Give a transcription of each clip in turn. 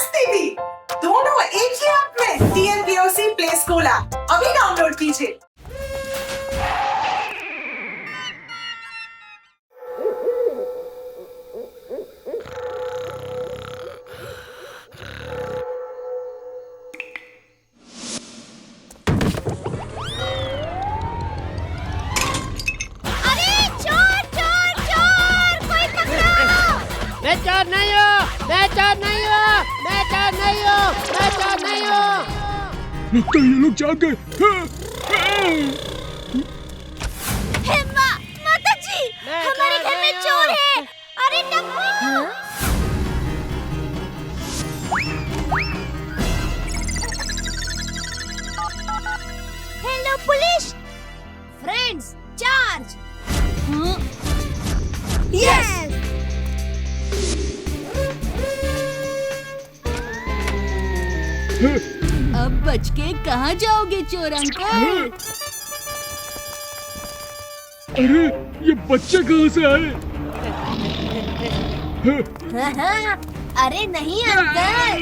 मस्ती भी, दोनों एक ही ऐप में। TNPOC प्ले स्कूल ऐप अभी डाउनलोड कीजिए। मैं चोर नहीं हूँ, मैं चोर नहीं हूँ, मैं चोर नहीं हूँ, मैं चोर नहीं हूँ। लगता है ये लोग जाग गए। हे माता जी, हमारे घर में चोर है। अरे Tappu! Hello police! Friends, charge! Yes! अब बच के कहाँ जाओगे चोर अंकल? अरे ये बच्चे कहाँ से आए? अरे नहीं अंकल,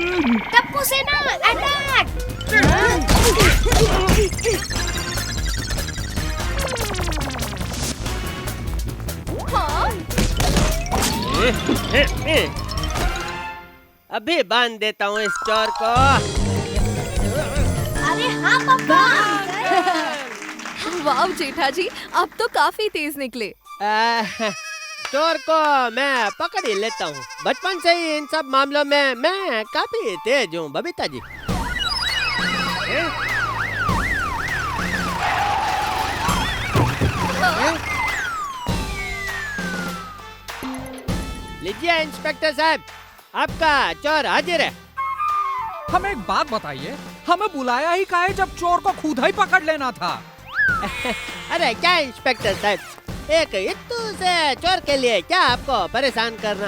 टप्पू सेना अटैक! अभी बांध देता हूँ इस चोर को। अरे हाँ पापा! वाह जेठा जी, अब तो काफी तेज निकले। चोर को मैं पकड़ ही लेता हूँ। बचपन से ही इन सब मामलों में मैं काफी तेज हूँ बबीता जी। लीजिए इंस्पेक्टर साहब, आपका चोर हाजिर है। हमें एक बात बताइए, हमें बुलाया ही काहे जब चोर को खुद ही पकड़ लेना था? अरे क्या इंस्पेक्टर साहब, एक इत्तू से चोर के लिए क्या आपको परेशान करना?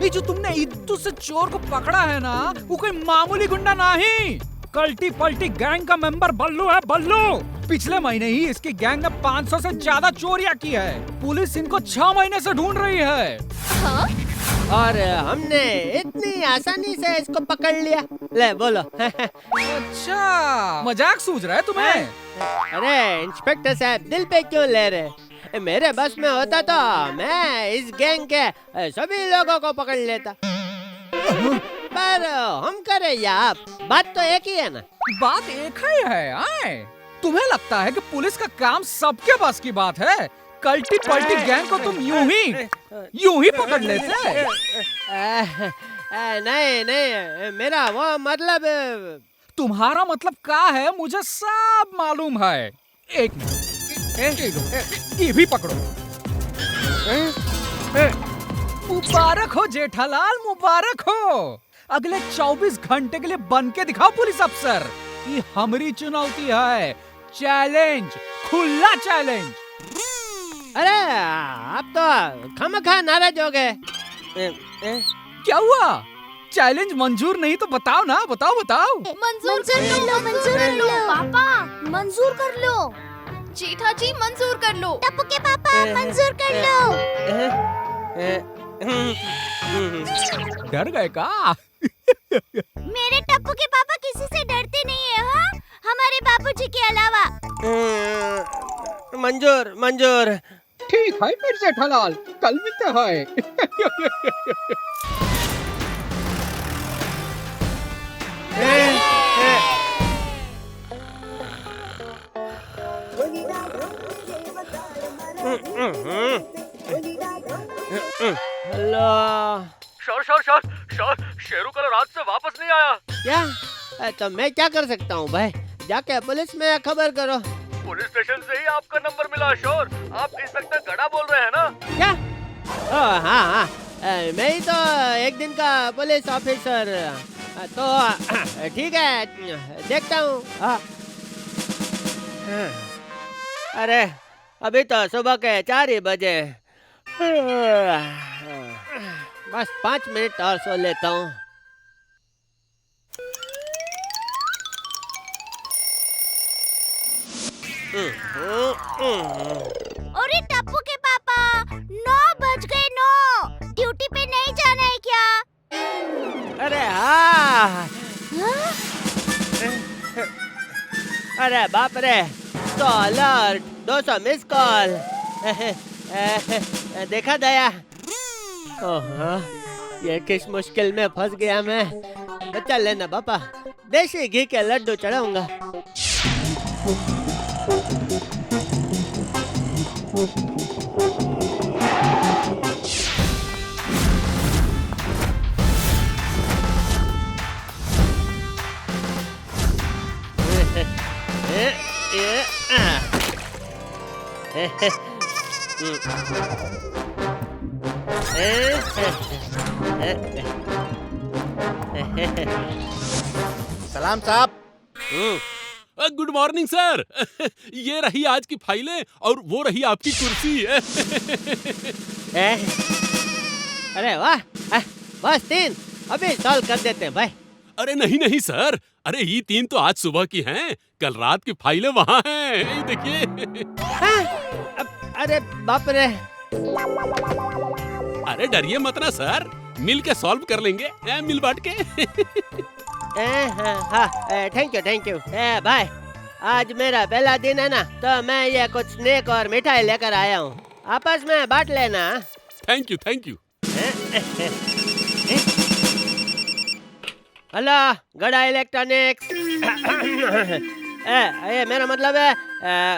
ये जो तुमने इत्तू से चोर को पकड़ा है ना, वो कोई मामूली गुंडा नहीं, कल्टी पल्टी गैंग का मेंबर बल्लू है, बल्लू। पिछले महीने ही इसकी गैंग ने 500 से ज्यादा चोरियां की है। पुलिस इनको 6 महीने से ढूंढ रही है। हाँ? और हमने इतनी आसानी से इसको पकड़ लिया। ले बोलो। अच्छा, मजाक सूझ रहा है तुम्हें? अरे इंस्पेक्टर साहब, दिल पे क्यों ले रहे? मेरे बस में होता तो मैं इस गैंग के सभी लोगों को पकड़ लेता। पर हम करे या आप, बात तो एक ही है ना। बात एक ही है। आए, तुम्हें लगता है कि पुलिस का काम सबके बस की बात है? कल्टी पल्टी गैंग को तुम यूं ही पकड़ लेते? नहीं नहीं, मेरा वो मतलब। तुम्हारा मतलब क्या है मुझे सब मालूम है। एक मिनट, ये भी पकड़ो। मुबारक हो जेठालाल, मुबारक हो। अगले 24 घंटे के लिए बन के दिखाओ पुलिस अफसर। ये हमारी चुनौती है, चैलेंज, खुला चैलेंज। अरे आप तो खामखा नाराज हो गए। क्या हुआ? चैलेंज मंजूर नहीं तो बताओ ना, बताओ। मंजूर कर लो पापा, मंजूर कर लो। जेठा जी मंजूर कर लो। टप्पू के पापा मंजूर कर लो। डर गए का? मेरे टप्पू के पापा किसी से डरते नहीं है, हाँ? हमारे बाबूजी के अलावा। मंजूर। ठीक है फिर जेठालाल, कल मिलते हैं। हेलो। सर, शेरू कल रात से वापस नहीं आया। क्या? तो मैं क्या कर सकता हूँ भाई? जाके पुलिस में खबर करो। पुलिस स्टेशन से ही आपका नंबर मिला शोर। आप इंस्पेक्टर गड़ा बोल रहे हैं ना? क्या? हाँ, मैं ही तो एक दिन का पुलिस ऑफिसर। तो ठीक है, देखता हूँ। अरे अभी तो सुबह के 4 ही बजे। बस 5 मिनट और सो लेता हूँ। अरे टप्पू के पापा, 9 बज गए। 9 ड्यूटी पे नहीं जाना है क्या? अरे बाप रे, तो अलर्ट, 200 मिस कॉल। देखा दया? ओह, ये किस मुश्किल में फंस गया मैं। बच्चा लेना पापा, देसी घी के लड्डू चढ़ाऊंगा। सलाम साहब। Good morning sir. ये रही आज की फाइलें और वो रही आपकी कुर्सी। अरे वाह, बस 3 अभी सॉल्व कर देते हैं भाई। अरे नहीं नहीं सर, अरे ये 3 तो आज सुबह की हैं, कल रात की फाइलें वहाँ हैं, ये देखिए। अरे बाप रे। अरे डरिए मत ना सर, मिल के सॉल्व कर लेंगे, मिल बांट के। थैंक यू भाई, आज मेरा पहला दिन है ना, तो मैं ये कुछ स्नैक और मिठाई लेकर आया हूँ, आपस में बांट लेना। Thank you. हेलो गड़ा इलेक्ट्रॉनिक्स। ये मेरा मतलब है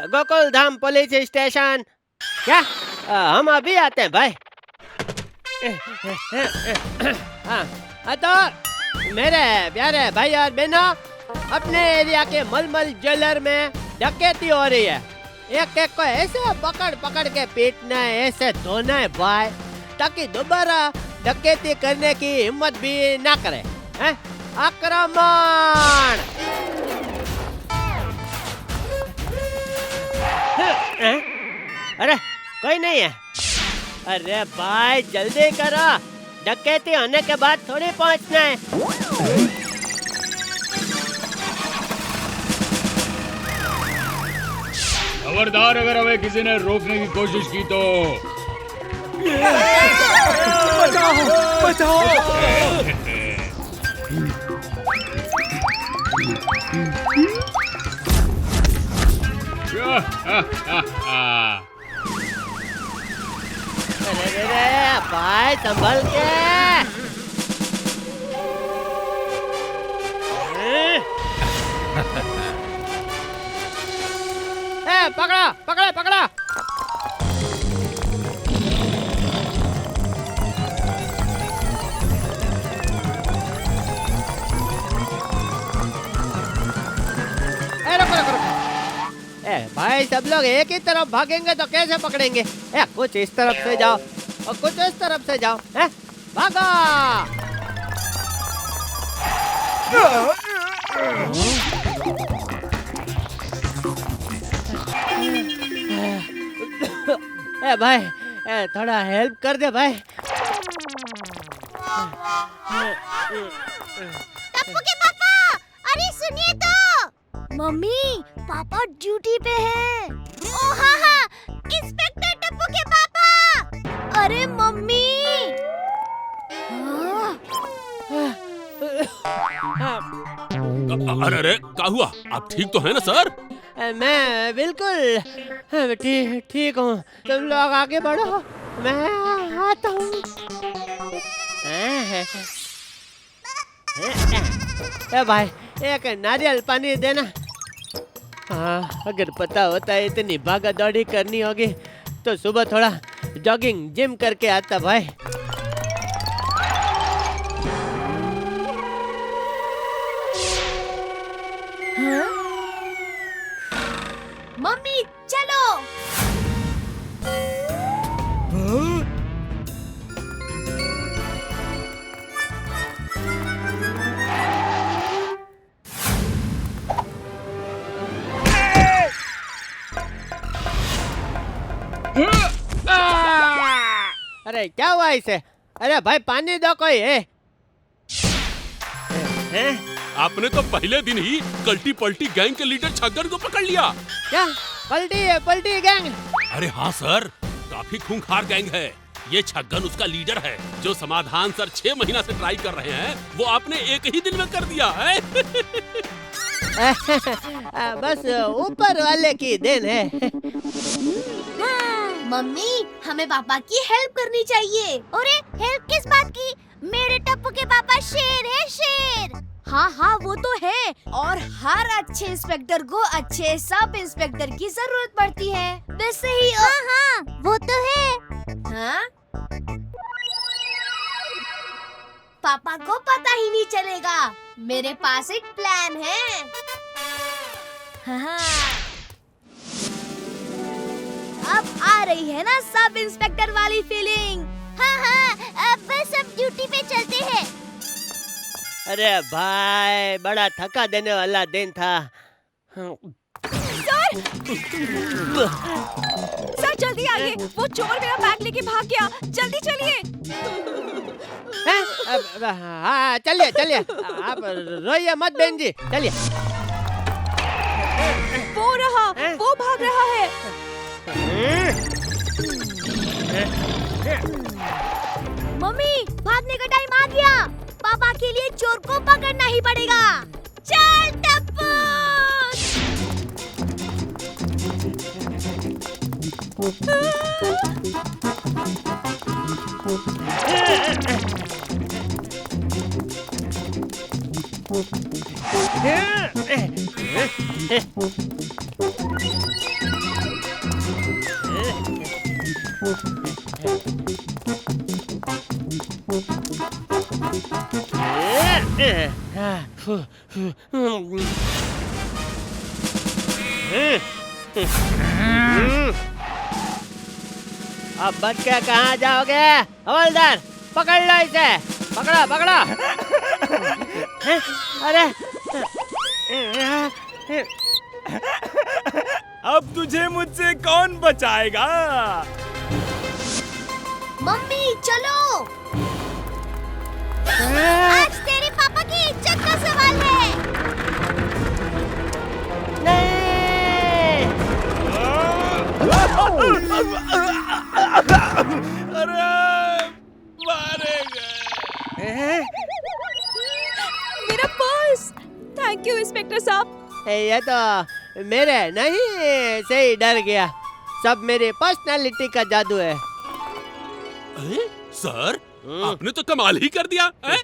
गोकुल धाम पुलिस स्टेशन। क्या हम अभी आते हैं भाई। हाँ तो मेरे प्यारे भाई और बहनों, अपने एरिया के मलमल ज्वेलर में डकैती हो रही है। एक एक को ऐसे पकड़ पकड़ के पीटना है, ऐसे धोना है भाई, ताकि दोबारा डकैती करने की हिम्मत भी ना करे। हैं? आक्रमण! अरे कोई नहीं है। अरे भाई जल्दी करो, डकैती होने के बाद थोड़ी पहुंचना है। खबरदार, अगर हमें किसी ने रोकने की कोशिश की तो। बचाओ। अरे भाई संभल के। पकड़ा। रुको। भाई सब लोग एक ही तरफ भागेंगे तो कैसे पकड़ेंगे? कुछ इस तरफ से जाओ और कुछ इस तरफ से जाओ। भागो। भाई थोड़ा हेल्प कर दे भाई। टप्पू के पापा, अरे सुनिए तो। मम्मी, पापा ड्यूटी पे हैं। ओ हाँ, इंस्पेक्टर टप्पू के पापा। अरे मम्मी। अरे क्या हुआ? आप ठीक तो है ना सर? मैं बिल्कुल ठीक हूँ। तुम लोग आगे बढ़ो, मैं आता हूँ। भाई एक नारियल पानी देना। अगर पता होता है इतनी भागा दौड़ी करनी होगी तो सुबह थोड़ा जॉगिंग जिम करके आता भाई। मम्मी चलो। अरे क्या हुआ इसे? अरे भाई पानी दो कोई है? आपने तो पहले दिन ही कल्टी पल्टी गैंग के लीडर छगन को पकड़ लिया। क्या पल्टी गैंग? अरे हाँ सर, काफी खूंखार गैंग है। ये छगन उसका लीडर है जो समाधान सर 6 महीना से ट्राई कर रहे हैं, वो आपने एक ही दिन में कर दिया है। बस ऊपर वाले की देन है। मम्मी, हमें पापा की हेल्प करनी चाहिए। अरे हेल्प किस बात की? मेरे टप्पू के पापा शेर है, शेर। हाँ हाँ वो तो है, और हर अच्छे इंस्पेक्टर को अच्छे सब इंस्पेक्टर की जरूरत पड़ती है। वैसे ही हाँ हाँ वो तो है। हाँ पापा को पता ही नहीं चलेगा, मेरे पास एक प्लान है। हाँ अब आ रही है ना सब इंस्पेक्टर वाली फीलिंग। हाँ हाँ अब बस अब ड्यूटी पे चलते हैं। अरे भाई बड़ा थका देने वाला दिन था। सर जल्दी आइए, वो चोर मेरा बैग लेके भाग गया। जल्दी चलिए। हाँ चलिए चलिए, आप रोइए मत बहन जी, चलिए। वो भाग रहा है। मम्मी भागने का टाइम आ गया, पापा के लिए चोर को पकड़ना ही पड़ेगा। चल टप्पू। अब बच के कहाँ जाओगे? हवलदार पकड़ लो इसे, पकड़ो पकड़ो। अरे अब तुझे मुझसे कौन बचाएगा? मम्मी चलो, आज तेरे पापा की इज्जत का सवाल है। अरे मारे गए। मेरा पर्स। थैंक यू इंस्पेक्टर साहब। ये तो मेरे नहीं से ही डर गया, सब मेरी पर्सनालिटी का जादू है। सर आपने तो कमाल ही कर दिया है?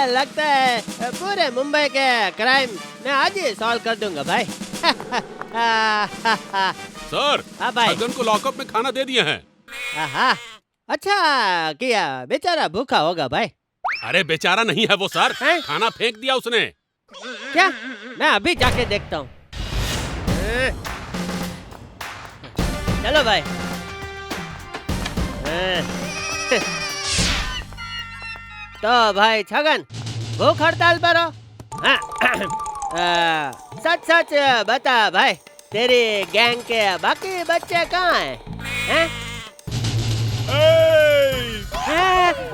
लगता है पूरे मुंबई के क्राइम मैं आज ही सॉल्व कर दूंगा भाई। सर हाँ भाई। छगन को लॉकअप में खाना दे दिए हैं। हाँ अच्छा किया, बेचारा भूखा होगा भाई। अरे बेचारा नहीं है वो सर, हैं? खाना फेंक दिया उसने। क्या? मैं अभी जाके देखता हूँ। चलो भाई। तो भाई छगन भूख हड़ताल पर हो? सच सच बता भाई, तेरी गैंग के बाकी बच्चे कहाँ हैं?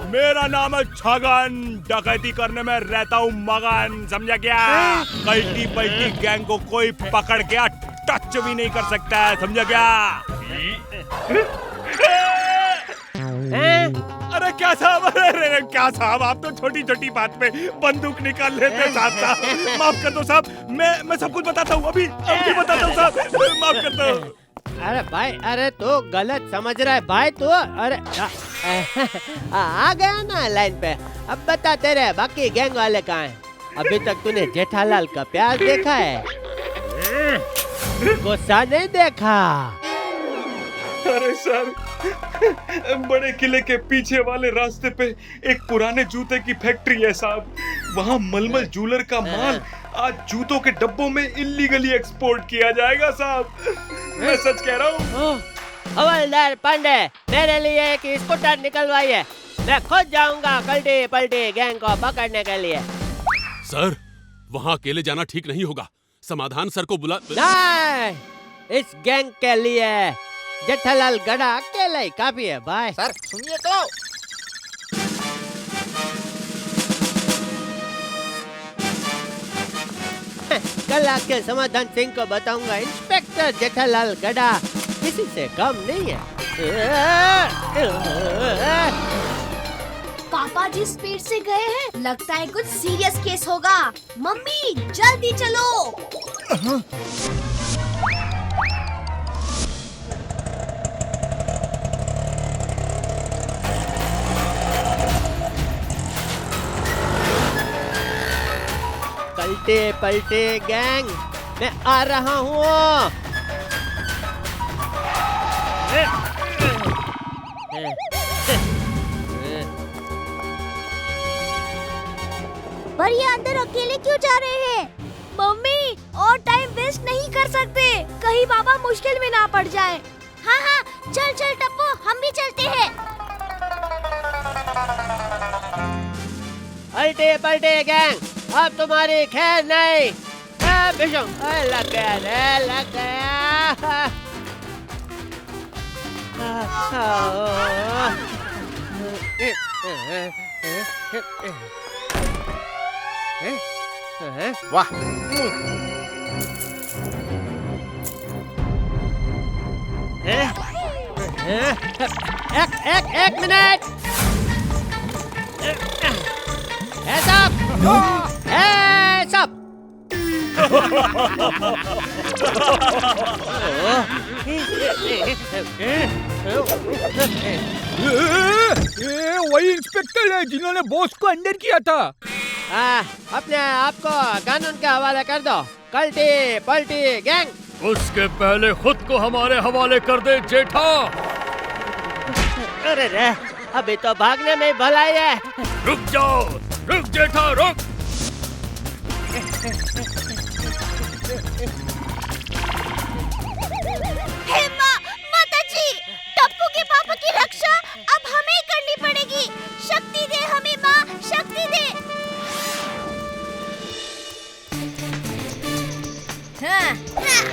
मेरा नाम है छगन, डकैती करने में रहता हूँ मगन, समझा क्या? कल्टी पल्टी गैंग को कोई पकड़ के टच भी नहीं कर सकता है, समझा क्या? अरे क्या साहब, अरे क्या साहब, आप तो छोटी छोटी बात पे बंदूक निकाल लेते साहब। माफ कर दो साहब, मैं सब कुछ बताता हूँ, अभी बताता हूँ साहब, माफ कर दो। अरे भाई, अरे तू गलत समझ रहा है भाई तू। अरे आ गया ना लाइन पे। अब बता तेरे बाकी गैंग वाले कहाँ हैं? अभी तक तूने जेठालाल का प्यार देखा है, गुस्सा नहीं देखा। अरे सर, बड़े किले के पीछे वाले रास्ते पे एक पुराने जूते की फैक्ट्री है साहब, वहाँ मलमल जूलर का माल आज जूतों के डब्बों में इल्लीगली एक्सपोर्ट किया जाएगा साहब, मैं सच कह रहा हूँ। हवलदार पांडे, मेरे लिए एक स्कूटर निकलवाइए, मैं खुद जाऊंगा कल्टी पल्टी गैंग को पकड़ने के लिए। सर वहाँ अकेले जाना ठीक नहीं होगा, समाधान सर को बुला। नहीं, इस गैंग के लिए जेठालाल गड़ा अकेला ही काफी है भाई। सर सुनिए तो। कल आके समाधान सिंह को बताऊंगा इंस्पेक्टर जेठालाल गधा किसी से कम नहीं है। पापा जिस स्पीड से गए हैं लगता है कुछ सीरियस केस होगा। मम्मी जल्दी चलो। पलटे पलटे गैंग, मैं आ रहा हूँ। पर ये अंदर अकेले क्यों जा रहे हैं? मम्मी और टाइम वेस्ट नहीं कर सकते, कहीं पापा मुश्किल में ना पड़ जाए। हाँ हाँ चल चल टप्पू, हम भी चलते हैं। पलटे पलटे गैंग, अब तुम्हारी खैर नहीं। लग गया रे, लग गया। वाह, एक मिनट। सब वही इंस्पेक्टर है जिन्होंने बॉस को अंदर किया था। अपने आप को कानून के हवाले कर दो, कल्टी पलटी गैंग। उसके पहले खुद को हमारे हवाले कर दे जेठा। अरे रे, अभी तो भागने में ही भलाई है। रुक जाओ, रुक जेठा रुक। हे माँ, माताजी, टप्पू के पापा की रक्षा अब हमें ही करनी पड़ेगी। शक्ति दे हमें माँ, शक्ति दे। हाँ, हाँ।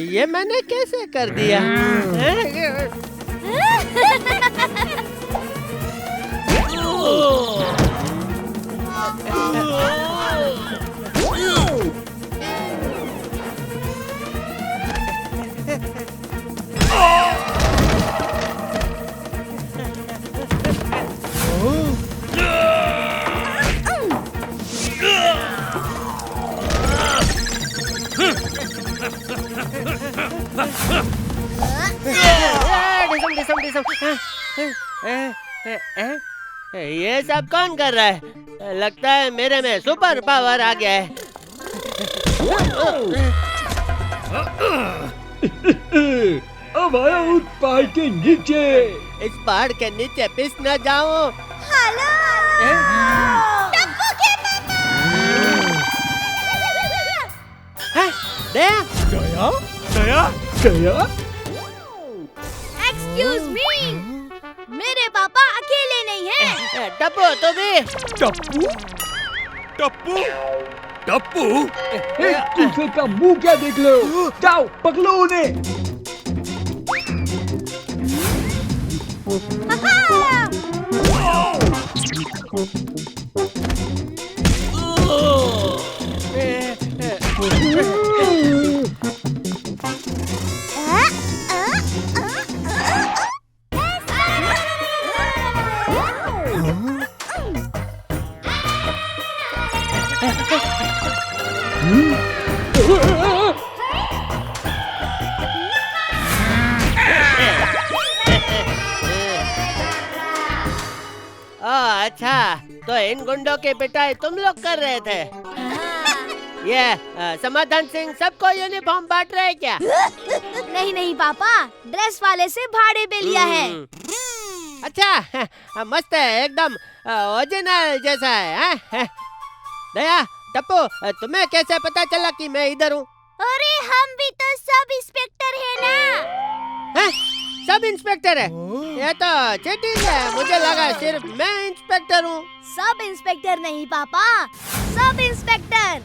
ये मैंने कैसे कर दिया? ये सब कौन कर रहा है? लगता है मेरे में सुपर पावर आ गया है। अब आया हूँ पहाड़ के नीचे। इस पहाड़ के नीचे पिस न जाऊं। हेलो टप्पू के पापा। दया गया गया गया। एक्सक्यूज मी, मेरे पापा अकेले नहीं हैं। टप्पू तो भी। टप्पू टप्पू टप्पू, एक दूसरे का मुंह क्या देख रहे हो? जाओ पकड़ो उन्हें। अच्छा, तो इन गुंडों की पिटाई तुम लोग कर रहे थे? ये समाधान सिंह सबको यूनिफॉर्म बांट रहे क्या? नहीं नहीं पापा, ड्रेस वाले से भाड़े पे लिया है। अच्छा, मस्त है, एकदम ओरिजिनल जैसा है। दया, टप्पू, तुम्हें कैसे पता चला कि मैं इधर हूँ? अरे हम भी तो सब इंस्पेक्टर है ना। हैं? सब इंस्पेक्टर है? ये तो चीटिंग है। मुझे लगा सिर्फ मैं इंस्पेक्टर हूँ। सब इंस्पेक्टर नहीं पापा, सब इंस्पेक्टर।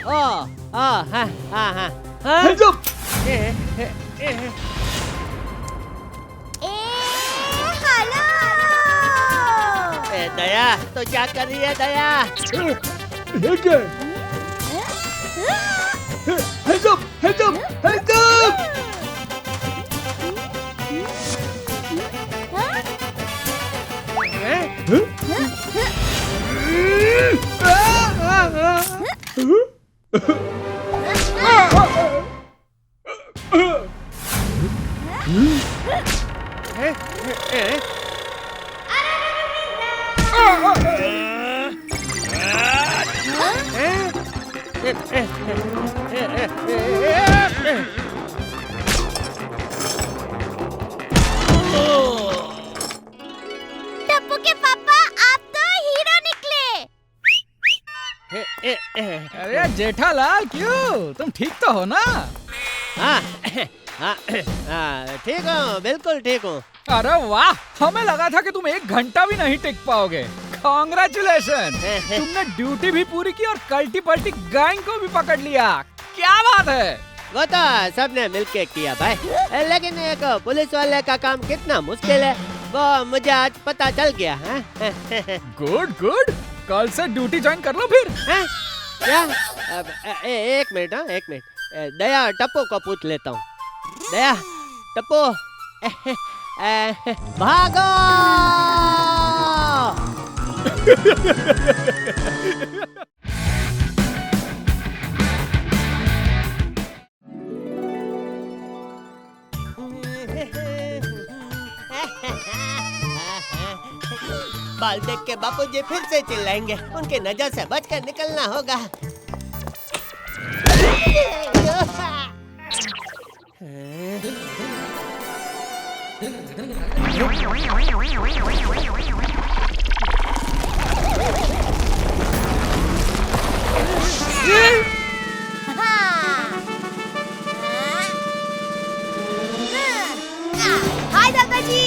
हाँ हाँ हाँ। Hands up! ए हेलो। दया, तो क्या कर रही है दया? ये क्या है? Hands up! Hands up! Hands up! Tappu के पापा आप तो हीरो निकले। अरे जेठालाल, क्यों? तुम ठीक तो हो ना? हाँ हाँ ठीक हूँ, बिल्कुल ठीक हूँ। अरे वाह, हमें लगा था कि तुम 1 घंटा भी नहीं टिक पाओगे। कॉन्ग्रेचुलेशन, तुमने ड्यूटी भी पूरी की और कल्टी पल्टी गैंग को भी पकड़ लिया। क्या बात है। वो तो सबने मिलके किया भाई, लेकिन एक पुलिस वाले का काम कितना मुश्किल है वो मुझे आज पता चल गया। गुड गुड, कल से ड्यूटी ज्वाइन कर लो फिर। क्या? एक मिनट, हाँ एक मिनट। दया टप्पू को पूछ लेता हूँ। दया, टप्पू, भागो! बाल देख के बापूजी फिर से चिल्लाएंगे। उनके नजर से बचकर निकलना होगा। हाय दादाजी।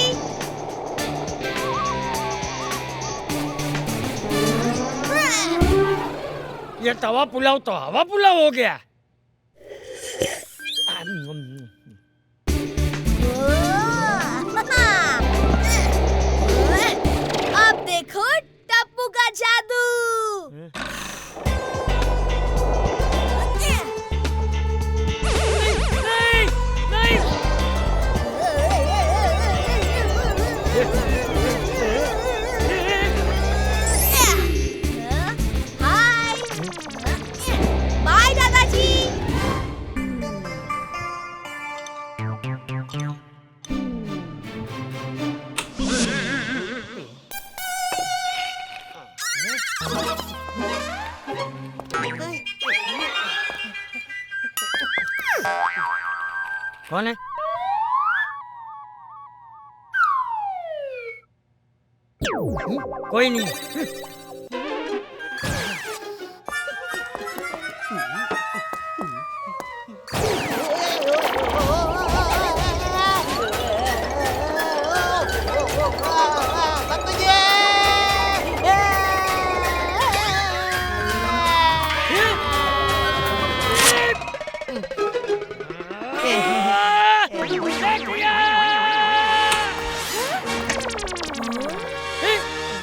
ये तवा पुलाव तो हवा पुलाव हो गया। अब देखो टप्पू का जादू। नहीं, नहीं। हाय, बाय दादाजी। कौन है? कोई नहीं।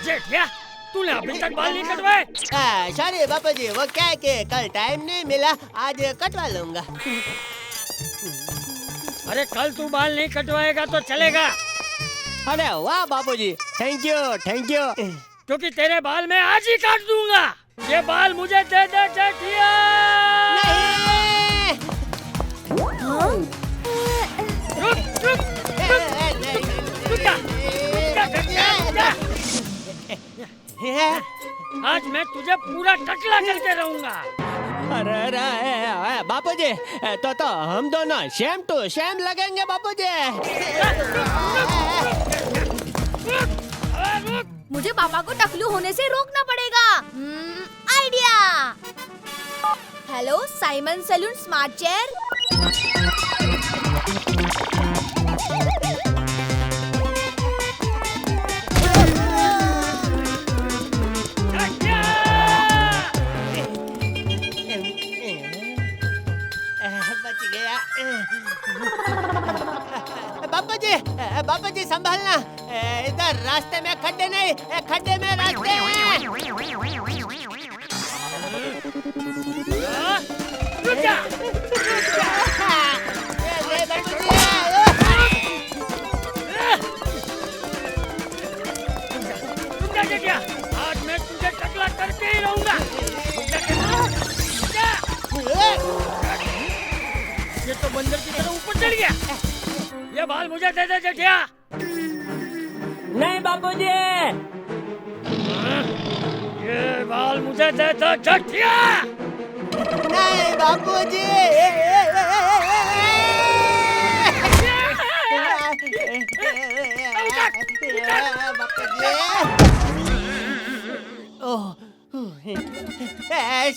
जेठिया, तूने अभी तक बाल नहीं कटवाए? सॉरी बापूजी, वो क्या है कि कल टाइम नहीं मिला, आज कटवा लूंगा। अरे कल तू बाल नहीं कटवाएगा तो चलेगा। अरे वाह बापूजी, थैंक यू थैंक यू। क्योंकि तेरे बाल मैं आज ही काट दूंगा। ये बाल मुझे दे दे जेठिया। रुक रुक आज मैं तुझे पूरा टकला करके रहूंगा। अरे बापूजी, तो हम दोनों शेम टू शेम लगेंगे बापूजी। मुझे पापा को टकलू होने से रोकना पड़ेगा। Idea. Hello Simon salon smart chair. बच गया। बापू जी संभालना, इधर रास्ते में खड्डे नहीं, खड्डे में रास्ते हैं। रुक जा। ये बापू जी। रुक जा क्या? आज मैं तुझे टकला करके ही रहूंगा। ये तो बंदर की तरह ऊपर चढ़ गया। ये बाल मुझे दे दे जेठिया। नहीं बापूजी। ये बाल मुझे दे दो जेठिया। नहीं बापूजी।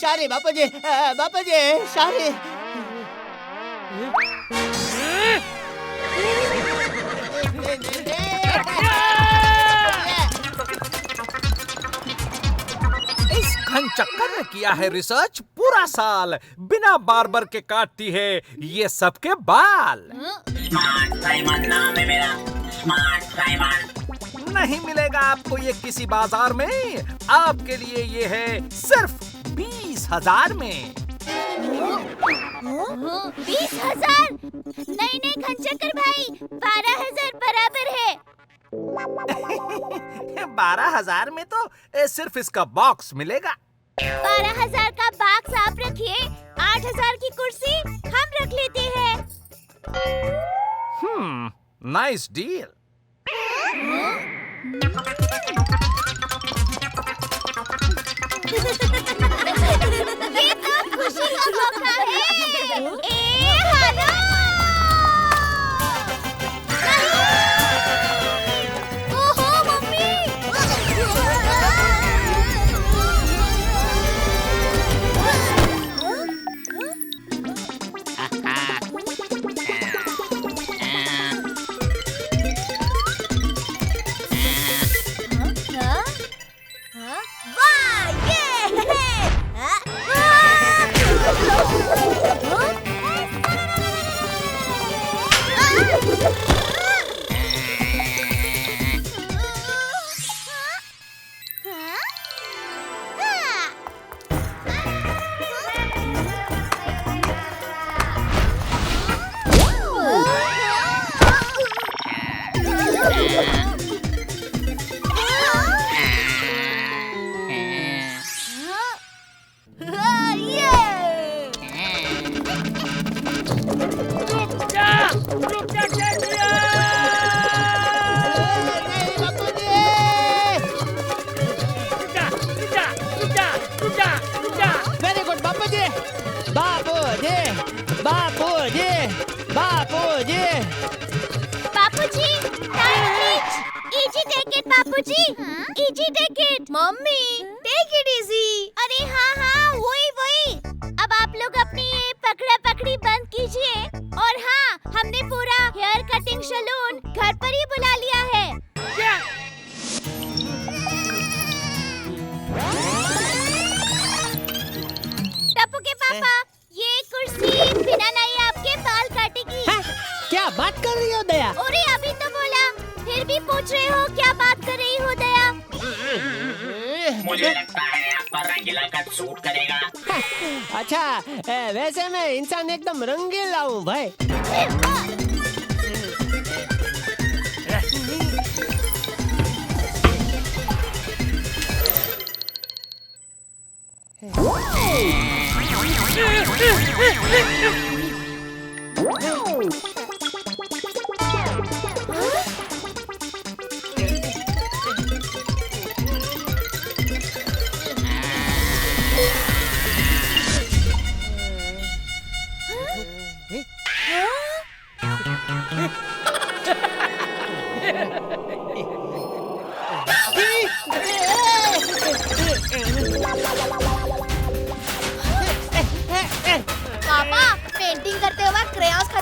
सॉरी बापूजी, बापूजी सॉरी। इस घन चक्कर में किया है रिसर्च पूरा साल, बिना बार्बर के काटती है ये सबके बाल। नहीं मिलेगा आपको ये किसी बाजार में, आपके लिए ये है सिर्फ 20,000 में। 20,000? नहीं नहीं घनचक्कर भाई, 12,000 बराबर है। 12,000 में तो सिर्फ इसका बॉक्स मिलेगा। 12,000 का बॉक्स आप रखिए, 8,000 की कुर्सी हम रख लेते हैं। Nice deal. ये तो खुशी का मौका है। हेलो। ओहो मम्मी। वाह ये very good Bapuji, Bapuji, Bapuji, Bapuji. Bapuji, easy take it Bapuji, easy take it। Mummy, take it easy। अरे हाँ वही। अब आप लोग अपनी ये पकड़ा पकड़ी बंद कीजिए, और हाँ हमने पूरा हेयर कटिंग सैलून घर पर ही बुला लिया है। टप्पू के पापा, ये कुर्सी बिना नहीं आपके बाल काटेगी। क्या बात कर रही हो दया? अरे अभी तो बोला, फिर भी पूछ रहे हो क्या बात कर रही हो दया? मुझे लगता है आपका रंगीला कट सूट करेगा। अच्छा, वैसे मैं इंसान एकदम रंगीला हूँ भाई।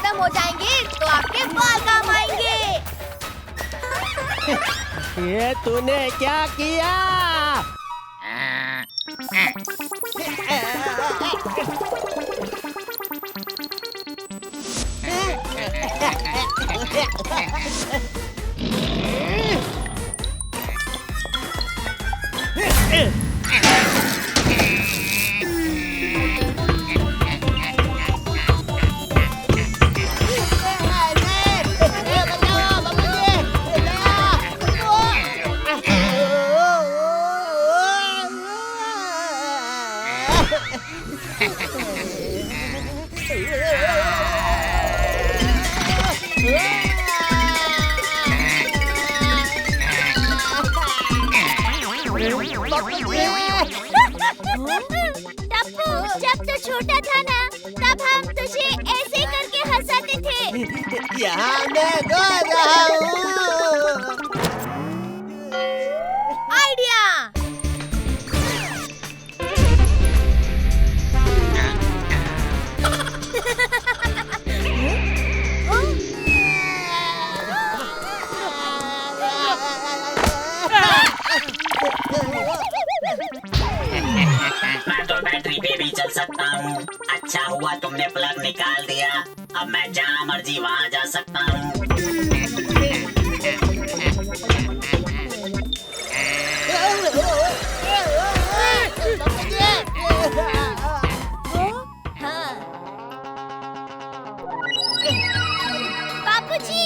खत्म हो जाएंगे तो आपके बाल काम आएंगे। ये तूने क्या किया? टप्पू, जब तू छोटा था ना, तब हम तुझे ऐसे करके हंसाते थे। यहाँ मैं गा रहा हूँ। आइडिया। मैं तो बैटरी पे भी चल सकता हूँ। अच्छा हुआ तुमने प्लग निकाल दिया। अब मैं जहाँ मर्जी वहाँ जा सकता हूँ। बापूजी,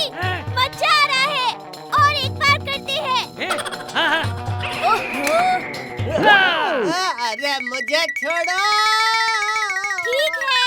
मजा आ रहा है। और एक बार करते हैं। ओहो, अरे मुझे छोड़ो। ठीक है।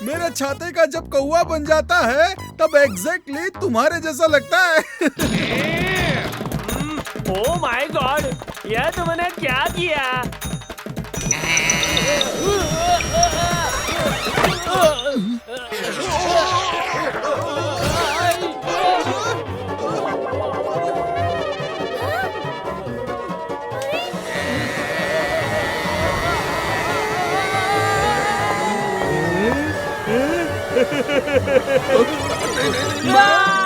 मेरे छाते का जब कौवा बन जाता है तब एग्जैक्टली तुम्हारे जैसा लगता है। ओ माय गॉड, यह तुमने क्या किया?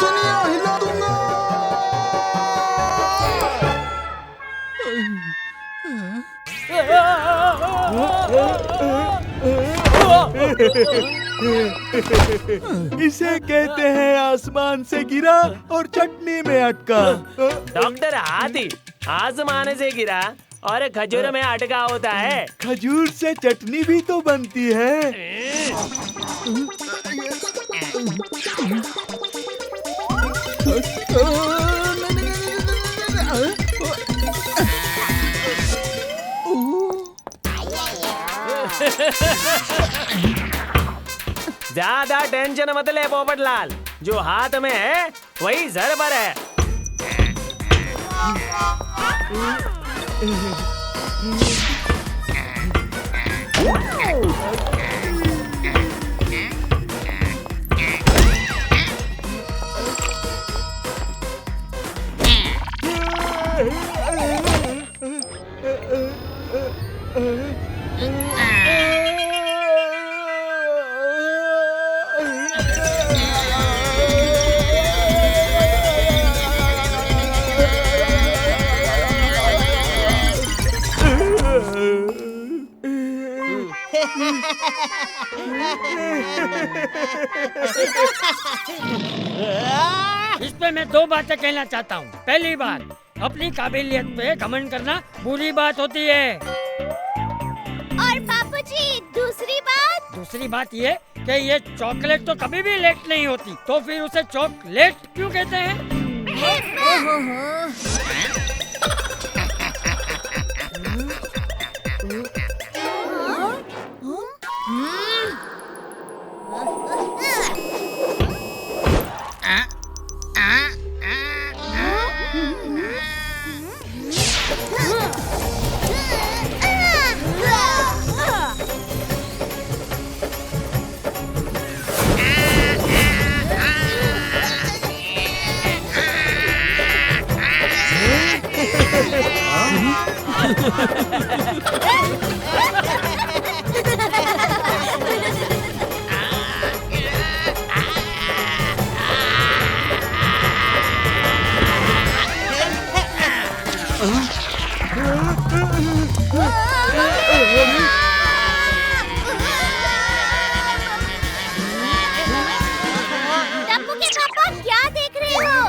दुनिया हिला दूंगा। इसे कहते हैं आसमान से गिरा और चटनी में अटका। डॉक्टर हाथी आसमान से गिरा और खजूर में अटका होता है। खजूर से चटनी भी तो बनती है। ज्यादा टेंशन मत ले पोपटलाल, जो हाथ में है वही सर पर है। इस पे मैं दो बातें कहना चाहता हूँ। पहली बात, अपनी काबिलियत पे घमंड करना बुरी बात होती है। और बापूजी दूसरी बात ये कि ये चॉकलेट तो कभी भी लेट नहीं होती, तो फिर उसे चॉकलेट क्यों कहते हैं? टप्पू के पापा क्या देख रहे हो?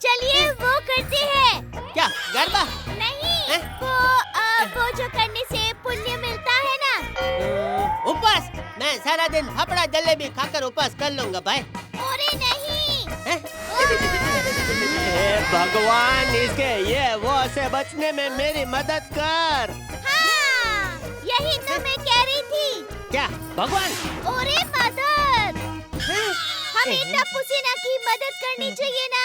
चलिए वो करते हैं। क्या गरबा? नहीं, वो जो करने से पुण्य मिलता है ना। उपवास? मैं सारा दिन फाफड़ा जलेबी खाकर उपवास कर लूंगा भाई। अरे नहीं। हे भगवान, इसके ये वो से बचने में मेरी मदद कर। हाँ, यही तो मैं कह रही थी। क्या भगवान? अरे मदद, हमें टप्पू सेना की मदद करनी चाहिए ना।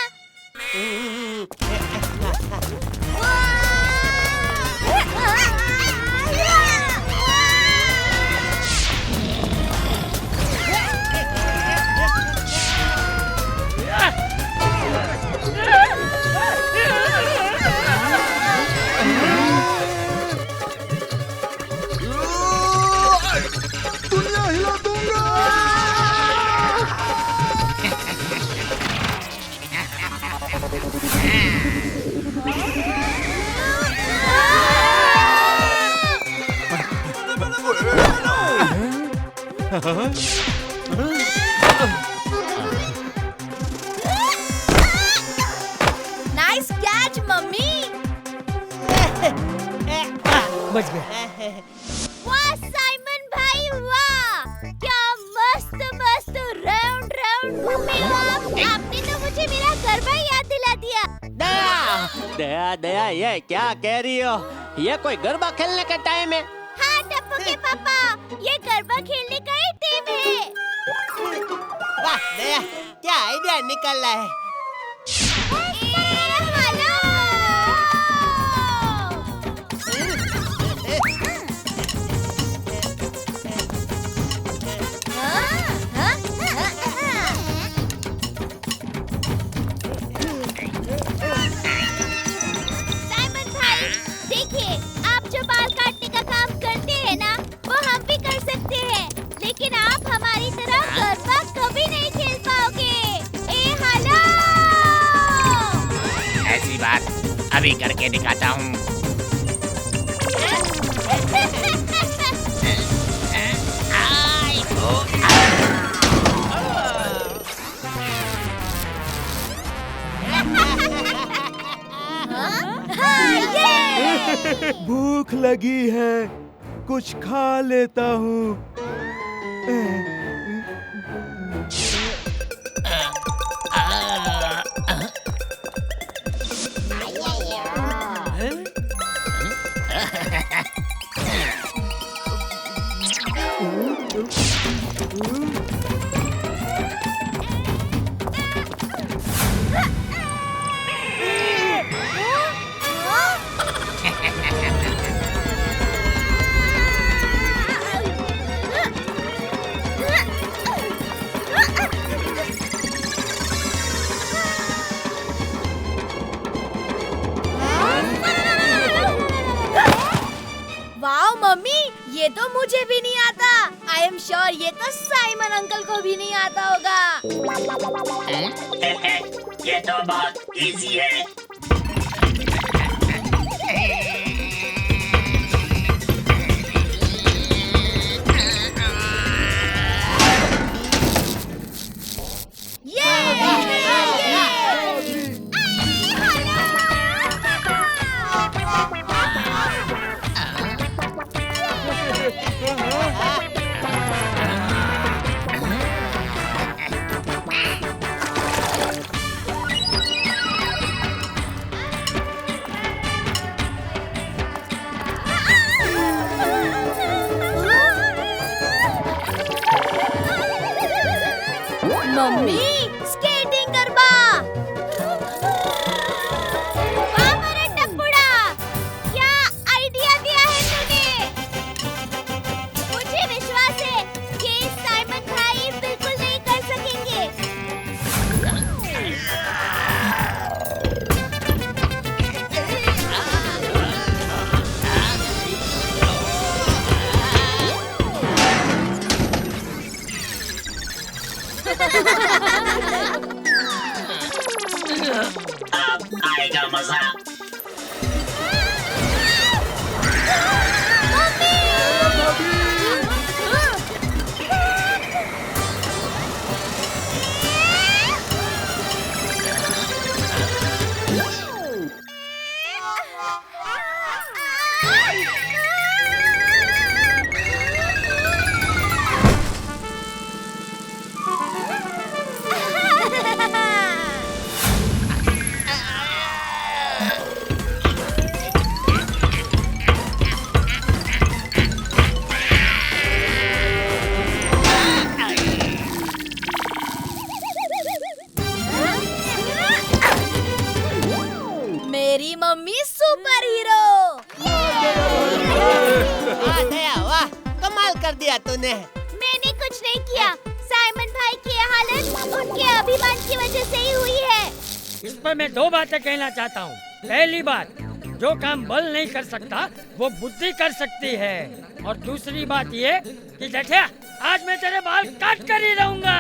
दुनिया हिला दूंगा। Nice catch mummy. बच गया। वाह साइमन भाई वाह, क्या मस्त मस्त राउंड राउंड घूमे हो आप। आपने तो मुझे मेरा गरबा याद दिला दिया। दया दया दया, ये क्या कह रही हो? ये कोई गरबा खेलने का टाइम है? हाँ टप्पू के पापा, ये गरबा खेलने का ही टाइम है। वाह दया, क्या आइडिया निकला है। साइमन भाई, देखिए, आप जो बाल काटने का काम करते हैं ना, वो हम भी कर सकते हैं, लेकिन आप हमारी तरह गरबा कभी नहीं खेल पाओगे। ए हेलो! ऐसी बात अभी करके दिखाता हूँ। भूख लगी है, कुछ खा लेता हूँ। वाओ मम्मी, ये तो मुझे भी नहीं आता। आई एम श्योर ये तो साइमन अंकल को भी नहीं आता होगा। ये तो बहुत इजी है। ये मजा। मेरी मम्मी सुपर हीरो। दया वाह, कमाल कर दिया तूने। मैंने कुछ नहीं किया, साइमन भाई की हालत उनके अभिमान की वजह से ही हुई है। इस पर मैं दो बातें कहना चाहता हूँ। पहली बात, जो काम बल नहीं कर सकता वो बुद्धि कर सकती है। और दूसरी बात ये कि जेठिया, आज मैं तेरे बाल काट कर ही रहूंगा।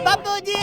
बापूजी